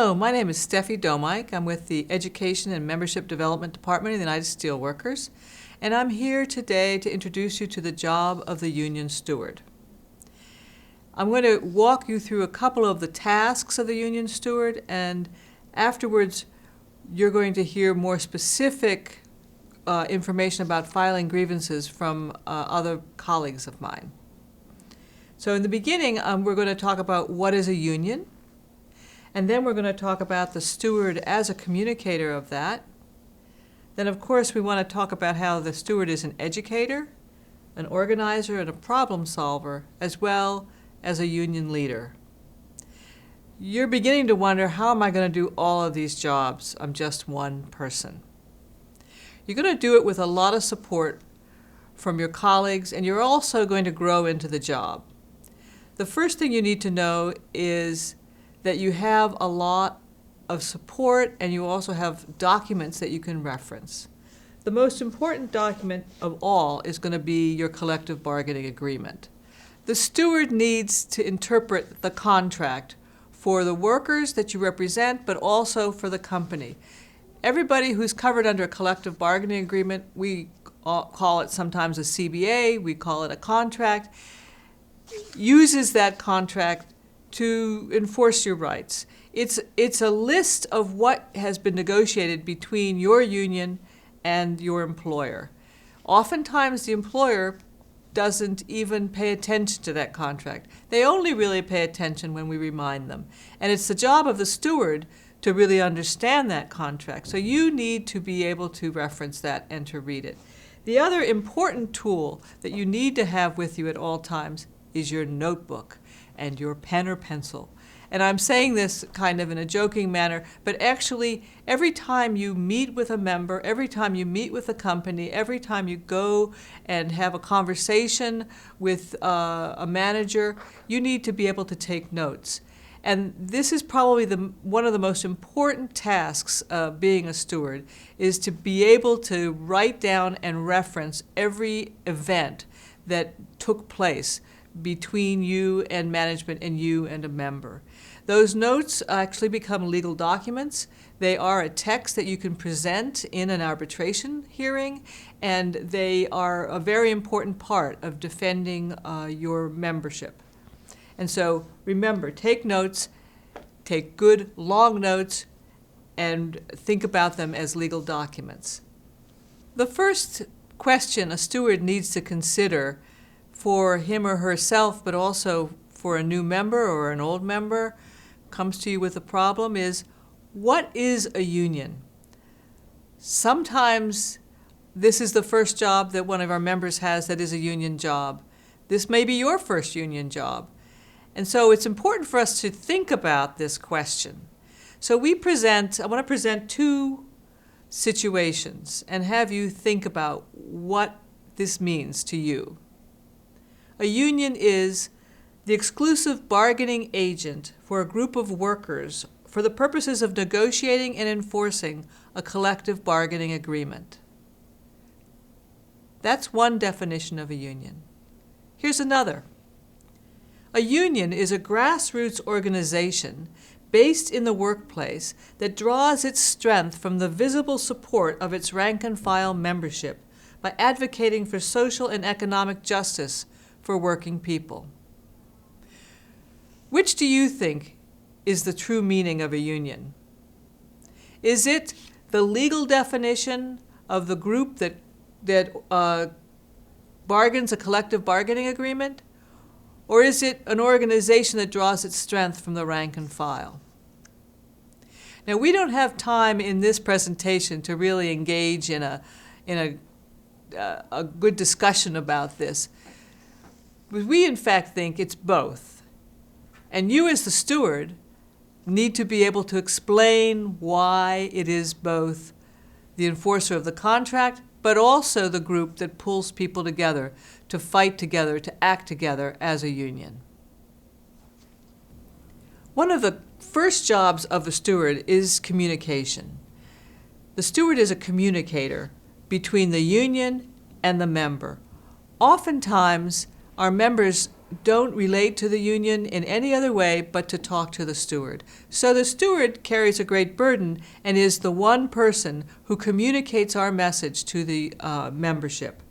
Hello, my name is Steffi Domike. I'm with the Education and Membership Development Department of the United Steelworkers, and I'm here today to introduce you to the job of the union steward. I'm going to walk you through a couple of the tasks of the union steward, and afterwards you're going to hear more specific information about filing grievances from other colleagues of mine. So in the beginning, we're going to talk about what is a union, and then we're going to talk about the steward as a communicator of that. Then, of course, we want to talk about how the steward is an educator, an organizer, and a problem solver, as well as a union leader. You're beginning to wonder, how am I going to do all of these jobs? I'm just one person. You're going to do it with a lot of support from your colleagues, and you're also going to grow into the job. The first thing you need to know is that you have a lot of support, and you also have documents that you can reference. The most important document of all is going to be your collective bargaining agreement. The steward needs to interpret the contract for the workers that you represent, but also for the company. Everybody who's covered under a collective bargaining agreement, we call it sometimes a CBA, we call it a contract, uses that contract to enforce your rights. It's a list of what has been negotiated between your union and your employer. Oftentimes the employer doesn't even pay attention to that contract. They only really pay attention when we remind them. And it's the job of the steward to really understand that contract. So you need to be able to reference that and to read it. The other important tool that you need to have with you at all times is your notebook and your pen or pencil. And I'm saying this kind of in a joking manner, but actually every time you meet with a member, every time you meet with a company, every time you go and have a conversation with a manager, you need to be able to take notes. And this is probably one of the most important tasks of being a steward, is to be able to write down and reference every event that took place between you and management and you and a member. Those notes actually become legal documents. They are a text that you can present in an arbitration hearing, and they are a very important part of defending your membership. And so remember, take notes, take good long notes, and think about them as legal documents. The first question a steward needs to consider for him or herself, but also for a new member or an old member, comes to you with a problem, is what is a union? Sometimes this is the first job that one of our members has that is a union job. This may be your first union job. And so it's important for us to think about this question. So I want to present two situations and have you think about what this means to you. A union is the exclusive bargaining agent for a group of workers for the purposes of negotiating and enforcing a collective bargaining agreement. That's one definition of a union. Here's another. A union is a grassroots organization based in the workplace that draws its strength from the visible support of its rank-and-file membership by advocating for social and economic justice for working people. Which do you think is the true meaning of a union? Is it the legal definition of the group that bargains a collective bargaining agreement? Or is it an organization that draws its strength from the rank and file? Now, we don't have time in this presentation to really engage in a good discussion about this. But we, in fact, think it's both. And you, as the steward, need to be able to explain why it is both the enforcer of the contract, but also the group that pulls people together to fight together, to act together as a union. One of the first jobs of the steward is communication. The steward is a communicator between the union and the member. Oftentimes, Our members don't relate to the union in any other way but to talk to the steward. So the steward carries a great burden and is the one person who communicates our message to the membership.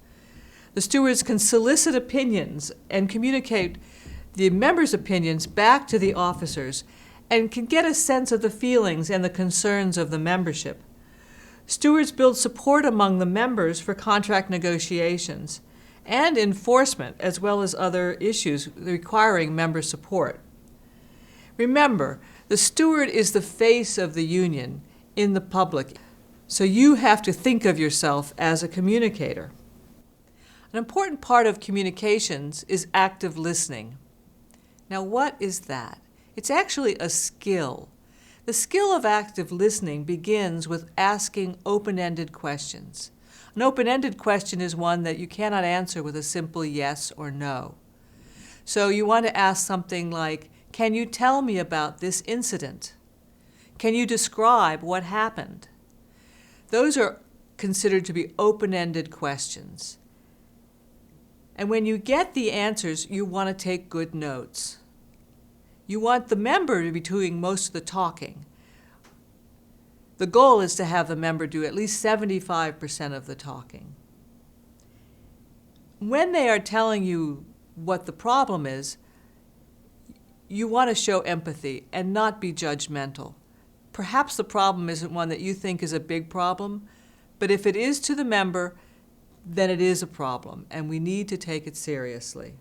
The stewards can solicit opinions and communicate the members' opinions back to the officers and can get a sense of the feelings and the concerns of the membership. Stewards build support among the members for contract negotiations and enforcement, as well as other issues requiring member support. Remember, the steward is the face of the union in the public, so you have to think of yourself as a communicator. An important part of communications is active listening. Now, what is that? It's actually a skill. The skill of active listening begins with asking open-ended questions. An open-ended question is one that you cannot answer with a simple yes or no. So you want to ask something like, can you tell me about this incident? Can you describe what happened? Those are considered to be open-ended questions. And when you get the answers, you want to take good notes. You want the member to be doing most of the talking. The goal is to have the member do at least 75% of the talking. When they are telling you what the problem is, you want to show empathy and not be judgmental. Perhaps the problem isn't one that you think is a big problem, but if it is to the member, then it is a problem, and we need to take it seriously.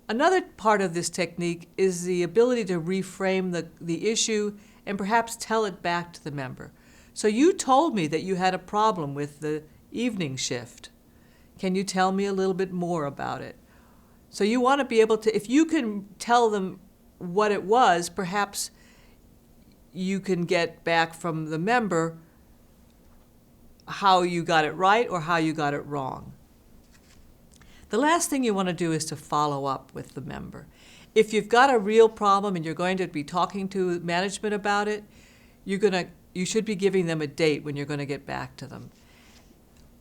Another part of this technique is the ability to reframe the issue and perhaps tell it back to the member. So you told me that you had a problem with the evening shift. Can you tell me a little bit more about it? So you want to be able to, if you can tell them what it was, perhaps you can get back from the member how you got it right or how you got it wrong. The last thing you want to do is to follow up with the member. If you've got a real problem and you're going to be talking to management about it, you should be giving them a date when you're going to get back to them.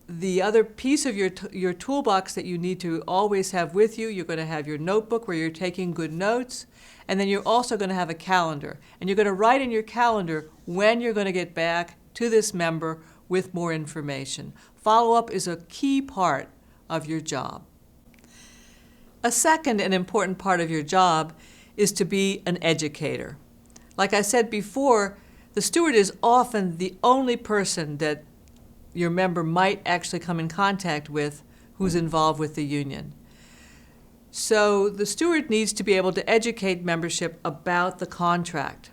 The other piece of your toolbox that you need to always have with you, you're going to have your notebook where you're taking good notes, and then you're also going to have a calendar. And you're going to write in your calendar when you're going to get back to this member with more information. Follow-up is a key part of your job. A second and important part of your job is to be an educator. Like I said before, the steward is often the only person that your member might actually come in contact with who's involved with the union. So the steward needs to be able to educate membership about the contract.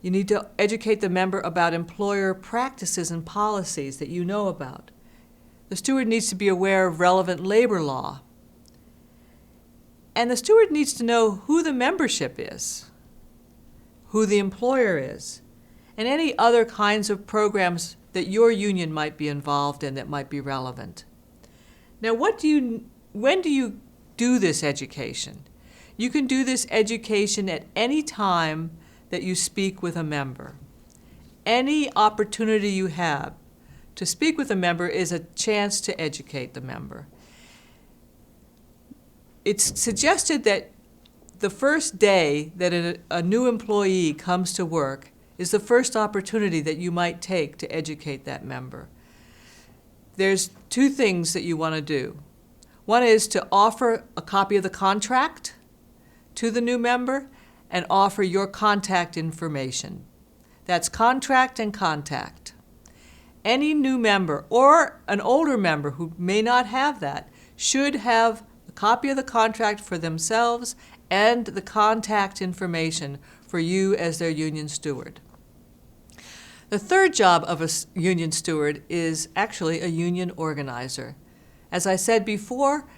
You need to educate the member about employer practices and policies that you know about. The steward needs to be aware of relevant labor law. And the steward needs to know who the membership is, who the employer is, and any other kinds of programs that your union might be involved in that might be relevant. Now, when do you do this education? You can do this education at any time that you speak with a member. Any opportunity you have to speak with a member is a chance to educate the member. It's suggested that the first day that a new employee comes to work is the first opportunity that you might take to educate that member. There's two things that you want to do. One is to offer a copy of the contract to the new member and offer your contact information. That's contract and contact. Any new member or an older member who may not have that should have a copy of the contract for themselves and the contact information for you as their union steward. The third job of a union steward is actually a union organizer. As I said before,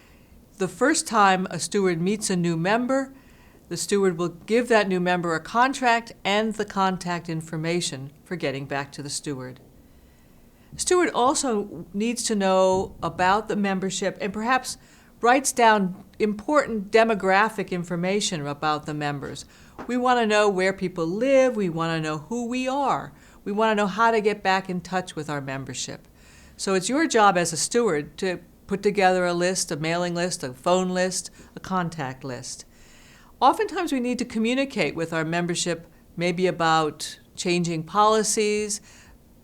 the first time a steward meets a new member, the steward will give that new member a contract and the contact information for getting back to the steward. The steward also needs to know about the membership and perhaps writes down important demographic information about the members. We want to know where people live. We want to know who we are. We want to know how to get back in touch with our membership. So it's your job as a steward to put together a list, a mailing list, a phone list, a contact list. Oftentimes we need to communicate with our membership maybe about changing policies,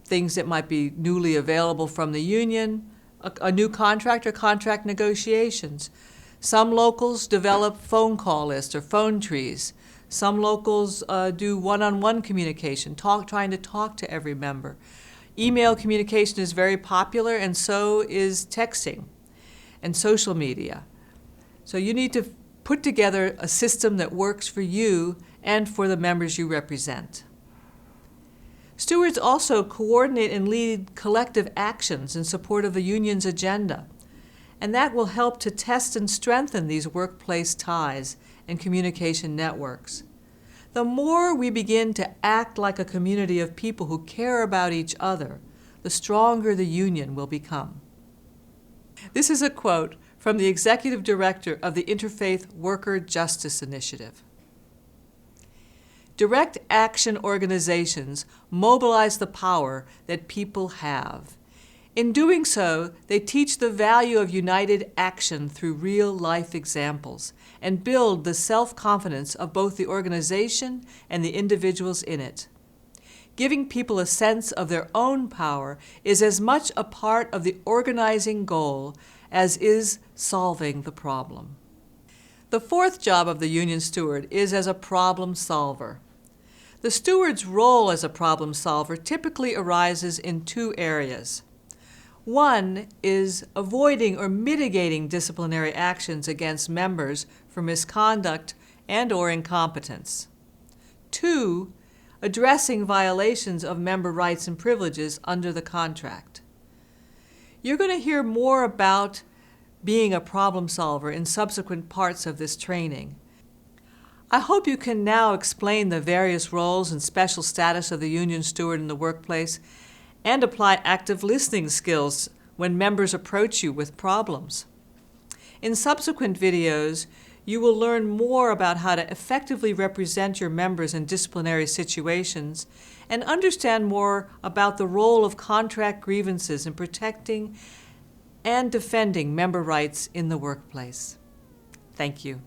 things that might be newly available from the union, a new contract or contract negotiations. Some locals develop phone call lists or phone trees. Some locals do one-on-one communication, trying to talk to every member. Email communication is very popular, and so is texting and social media. So you need to put together a system that works for you and for the members you represent. Stewards also coordinate and lead collective actions in support of the union's agenda, and that will help to test and strengthen these workplace ties and communication networks. The more we begin to act like a community of people who care about each other, the stronger the union will become. This is a quote from the Executive Director of the Interfaith Worker Justice Initiative. Direct action organizations mobilize the power that people have. In doing so, they teach the value of united action through real-life examples and build the self-confidence of both the organization and the individuals in it. Giving people a sense of their own power is as much a part of the organizing goal as is solving the problem. The fourth job of the union steward is as a problem solver. The steward's role as a problem solver typically arises in two areas. One is avoiding or mitigating disciplinary actions against members for misconduct and/or incompetence. Two, addressing violations of member rights and privileges under the contract. You're going to hear more about being a problem solver in subsequent parts of this training. I hope you can now explain the various roles and special status of the union steward in the workplace and apply active listening skills when members approach you with problems. In subsequent videos, you will learn more about how to effectively represent your members in disciplinary situations and understand more about the role of contract grievances in protecting and defending member rights in the workplace. Thank you.